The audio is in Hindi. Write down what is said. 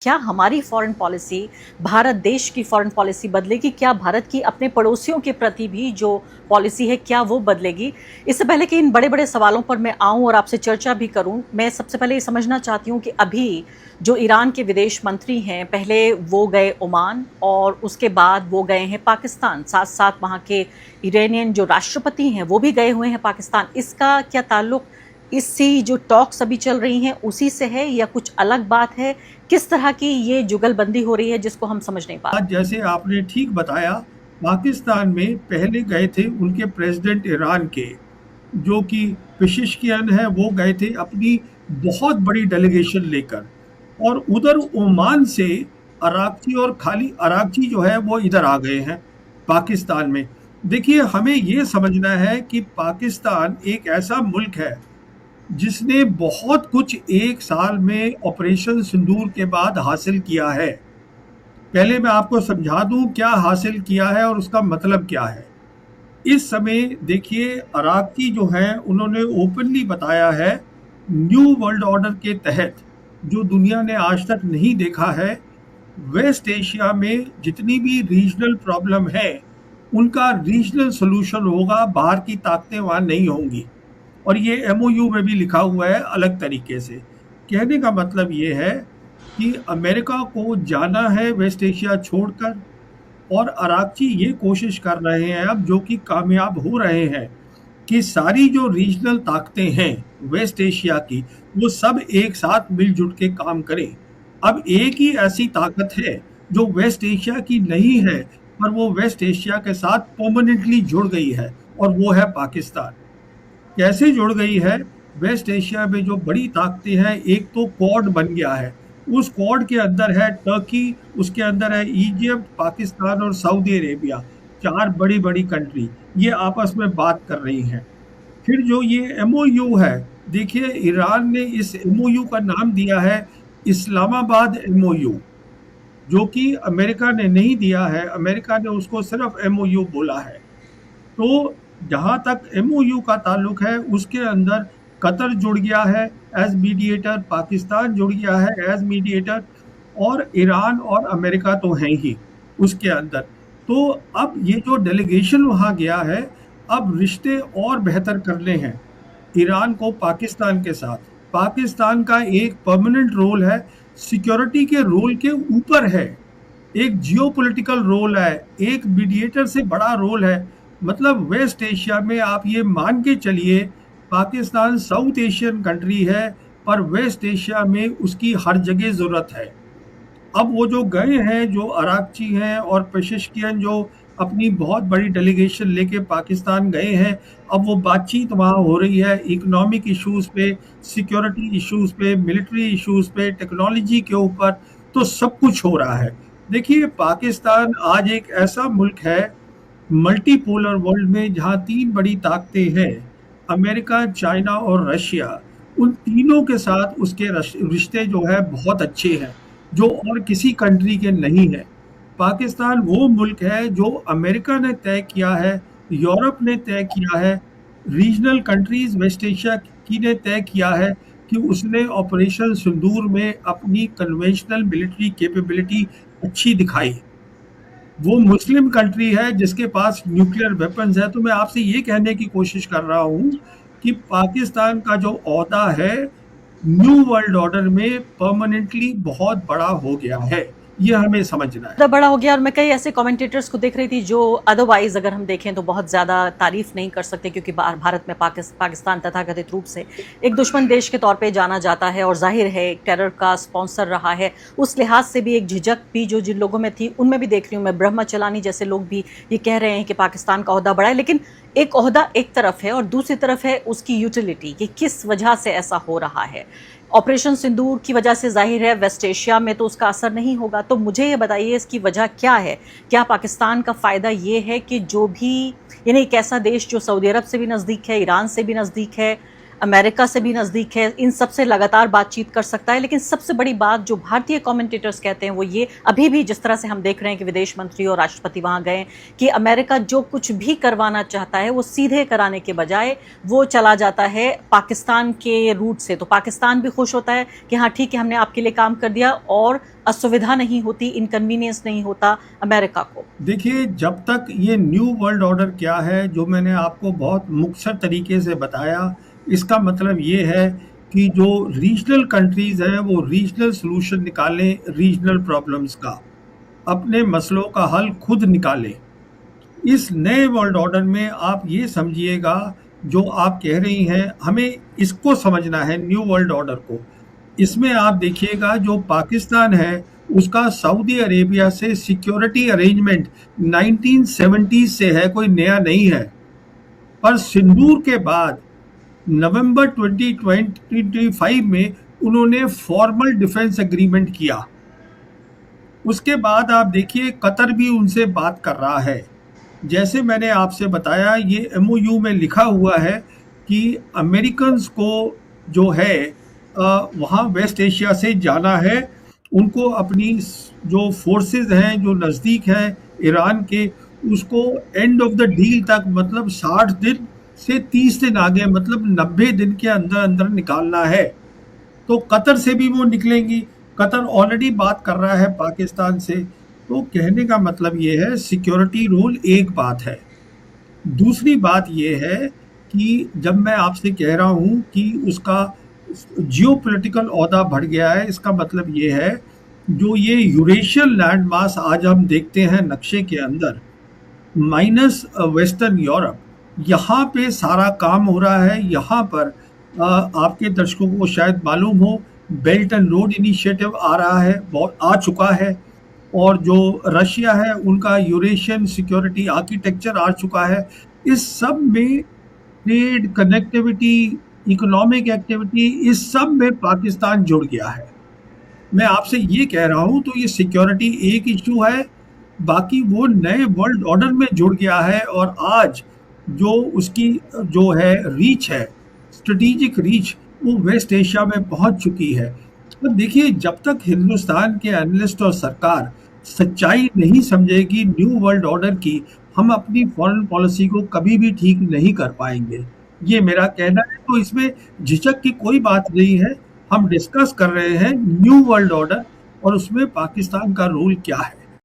क्या हमारी फॉरेन पॉलिसी, भारत देश की फॉरेन पॉलिसी बदलेगी? क्या भारत की अपने पड़ोसियों के प्रति भी जो पॉलिसी है, क्या वो बदलेगी? इससे पहले कि इन बड़े-बड़े सवालों पर मैं आऊँ और आपसे चर्चा भी करूँ, मैं सबसे पहले ये समझना चाहती हूँ कि अभी जो ईरान के विदेश मंत्री हैं, पहले वो गए ओमान और उसके बाद वो गए हैं पाकिस्तान। साथ-साथ वहाँ के इरानियन जो राष्ट्रपति हैं, वो भी गए हुए हैं पाकिस्तान। इसका क्या ताल्लुक इससे जो टॉक्स अभी चल रही हैं उसी से है या कुछ अलग बात है? किस तरह की ये जुगलबंदी हो रही है जिसको हम समझ नहीं पा आज रहे? जैसे आपने ठीक बताया, पाकिस्तान में पहले गए थे उनके प्रेसिडेंट ईरान के, जो कि पेशिशकियान है, वो गए थे अपनी बहुत बड़ी डेलीगेशन लेकर। और उधर ओमान से अराकची और खाली अराकची जो है वो इधर आ गए हैं पाकिस्तान में। देखिए, हमें ये समझना है कि पाकिस्तान एक ऐसा मुल्क है जिसने बहुत कुछ एक साल में ऑपरेशन सिंदूर के बाद हासिल किया है। पहले मैं आपको समझा दूं क्या हासिल किया है और उसका मतलब क्या है। इस समय देखिए, अराकी जो है उन्होंने ओपनली बताया है, न्यू वर्ल्ड ऑर्डर के तहत जो दुनिया ने आज तक नहीं देखा है, वेस्ट एशिया में जितनी भी रीजनल प्रॉब्लम है उनका रीजनल सोल्यूशन होगा, बाहर की ताकतें वहाँ नहीं होंगी। और ये एमओयू में भी लिखा हुआ है अलग तरीके से। कहने का मतलब ये है कि अमेरिका को जाना है वेस्ट एशिया छोड़कर, और अराकची ये कोशिश कर रहे हैं अब, जो कि कामयाब हो रहे हैं, कि सारी जो रीजनल ताकतें हैं वेस्ट एशिया की, वो सब एक साथ मिलजुट के काम करें। अब एक ही ऐसी ताकत है जो वेस्ट एशिया की नहीं है, पर वो वेस्ट एशिया के साथ परमानेंटली जुड़ गई है, और वो है पाकिस्तान। कैसे जुड़ गई है? वेस्ट एशिया में जो बड़ी ताकतें हैं, एक तो क्वाड बन गया है, उस क्वाड के अंदर है टर्की, उसके अंदर है इजिप्ट, पाकिस्तान और सऊदी अरेबिया। चार बड़ी बड़ी कंट्री ये आपस में बात कर रही हैं। फिर जो ये एमओयू है, देखिए ईरान ने इस एमओयू का नाम दिया है इस्लामाबाद एमओयू, जो कि अमेरिका ने नहीं दिया है। अमेरिका ने उसको सिर्फ एमओयू बोला है। तो जहाँ तक एमओयू का ताल्लुक है, उसके अंदर कतर जुड़ गया है एज मीडिएटर, पाकिस्तान जुड़ गया है एज मीडिएटर, और ईरान और अमेरिका तो हैं ही उसके अंदर। तो अब ये जो डेलीगेशन वहाँ गया है, अब रिश्ते और बेहतर करने हैं ईरान को पाकिस्तान के साथ। पाकिस्तान का एक परमानेंट रोल है, सिक्योरिटी के रोल के ऊपर है, एक जियोपॉलिटिकल रोल है, एक मीडिएटर से बड़ा रोल है। मतलब वेस्ट एशिया में आप ये मान के चलिए, पाकिस्तान साउथ एशियन कंट्री है, पर वेस्ट एशिया में उसकी हर जगह ज़रूरत है। अब वो जो गए हैं, जो अराकची हैं और पेशिशकियन, जो अपनी बहुत बड़ी डेलीगेशन लेके पाकिस्तान गए हैं, अब वो बातचीत वहाँ हो रही है इकोनॉमिक इश्यूज़ पे, सिक्योरिटी इश्यूज़ पे, मिलिट्री इश्यूज़ पे, टेक्नोलॉजी के ऊपर, तो सब कुछ हो रहा है। देखिए, पाकिस्तान आज एक ऐसा मुल्क है मल्टीपोलर वर्ल्ड में, जहाँ तीन बड़ी ताकतें हैं, अमेरिका, चाइना और रशिया। उन तीनों के साथ उसके रिश्ते जो है बहुत अच्छे हैं, जो और किसी कंट्री के नहीं है। पाकिस्तान वो मुल्क है जो अमेरिका ने तय किया है, यूरोप ने तय किया है, रीजनल कंट्रीज वेस्ट एशिया की ने तय किया है कि उसने ऑपरेशन सिंदूर में अपनी कन्वेंशनल मिलिट्री कैपेबिलिटी अच्छी दिखाई। वो मुस्लिम कंट्री है जिसके पास न्यूक्लियर वेपन्स है। तो मैं आपसे ये कहने की कोशिश कर रहा हूँ कि पाकिस्तान का जो ओहदा है न्यू वर्ल्ड ऑर्डर में, परमानेंटली बहुत बड़ा हो गया है। ये हमें समझना है। ज़्यादा बड़ा हो गया और मैं कई ऐसे कमेंटेटर्स को देख रही थी जो अदरवाइज अगर हम देखें तो बहुत ज़्यादा तारीफ नहीं कर सकते, क्योंकि भारत में पाकिस्तान तथाकथित रूप से एक दुश्मन देश के तौर पे जाना जाता है और जाहिर है एक टेरर का स्पॉन्सर रहा है। उस लिहाज से भी एक झिझक भी जो जिन लोगों में थी उनमें भी देख रही हूँ मैं। ब्रह्मा चलानी जैसे लोग भी ये कह रहे हैं कि पाकिस्तान का ओहदा बड़ा है, लेकिन एक ओहदा एक तरफ है और दूसरी तरफ है उसकी यूटिलिटी, कि किस वजह से ऐसा हो रहा है। ऑपरेशन सिंदूर की वजह से जाहिर है वेस्ट एशिया में तो उसका असर नहीं होगा। तो मुझे ये बताइए इसकी वजह क्या है? क्या पाकिस्तान का फ़ायदा ये है कि जो भी, यानी एक ऐसा देश जो सऊदी अरब से भी नज़दीक है, ईरान से भी नज़दीक है, अमेरिका से भी नज़दीक है, इन सब से लगातार बातचीत कर सकता है। लेकिन सबसे बड़ी बात जो भारतीय कमेंटेटर्स कहते हैं वो ये, अभी भी जिस तरह से हम देख रहे हैं कि विदेश मंत्री और राष्ट्रपति वहाँ गए, कि अमेरिका जो कुछ भी करवाना चाहता है वो सीधे कराने के बजाय वो चला जाता है पाकिस्तान के रूट से। तो पाकिस्तान भी खुश होता है कि हाँ ठीक है, हमने आपके लिए काम कर दिया, और असुविधा नहीं होती, इनकन्वीनियंस नहीं होता अमेरिका को। देखिए, जब तक ये न्यू वर्ल्ड ऑर्डर क्या है, जो मैंने आपको बहुत मुख्तसर तरीके से बताया, इसका मतलब ये है कि जो रीजनल कंट्रीज हैं वो रीजनल सॉल्यूशन निकालें रीजनल प्रॉब्लम्स का, अपने मसलों का हल खुद निकालें। इस नए वर्ल्ड ऑर्डर में आप ये समझिएगा, जो आप कह रही हैं, हमें इसको समझना है न्यू वर्ल्ड ऑर्डर को। इसमें आप देखिएगा, जो पाकिस्तान है उसका सऊदी अरेबिया से सिक्योरिटी अरेंजमेंट 1970 से है, कोई नया नहीं है। पर सिंदूर के बाद नवंबर 2025 में उन्होंने फॉर्मल डिफेंस एग्रीमेंट किया। उसके बाद आप देखिए, कतर भी उनसे बात कर रहा है। जैसे मैंने आपसे बताया, ये MOU में लिखा हुआ है कि अमेरिकन्स को जो है वहाँ वेस्ट एशिया से जाना है, उनको अपनी जो फोर्सेस हैं जो नज़दीक हैं ईरान के, उसको एंड ऑफ द डील तक, मतलब 60 दिन से 30 दिन आगे, मतलब 90 दिन के अंदर अंदर निकालना है। तो कतर से भी वो निकलेंगी। कतर ऑलरेडी बात कर रहा है पाकिस्तान से। तो कहने का मतलब ये है, सिक्योरिटी रूल एक बात है। दूसरी बात ये है कि जब मैं आपसे कह रहा हूँ कि उसका जियोपॉलिटिकल ओहदा बढ़ गया है, इसका मतलब ये है, जो ये यूरेशियन लैंड मास आज हम देखते हैं नक्शे के अंदर, माइनस वेस्टर्न यूरोप, यहाँ पे सारा काम हो रहा है। यहाँ पर आपके दर्शकों को शायद मालूम हो, बेल्ट एंड रोड इनिशिएटिव आ रहा है, बहुत आ चुका है। और जो रशिया है उनका यूरेशियन सिक्योरिटी आर्किटेक्चर आ चुका है। इस सब में ट्रेड, कनेक्टिविटी, इकोनॉमिक एक्टिविटी, इस सब में पाकिस्तान जुड़ गया है। मैं आपसे ये कह रहा हूँ, तो ये सिक्योरिटी एक इशू है, बाकी वो नए वर्ल्ड ऑर्डर में जुड़ गया है। और आज जो उसकी जो है रीच है, स्ट्रेटेजिक रीच, वो वेस्ट एशिया में पहुंच चुकी है। तो देखिए, जब तक हिंदुस्तान के एनालिस्ट और सरकार सच्चाई नहीं समझेगी न्यू वर्ल्ड ऑर्डर की, हम अपनी फॉरेन पॉलिसी को कभी भी ठीक नहीं कर पाएंगे। ये मेरा कहना है। तो इसमें झिझक की कोई बात नहीं है। हम डिस्कस कर रहे हैं न्यू वर्ल्ड ऑर्डर और उसमें पाकिस्तान का रोल क्या है।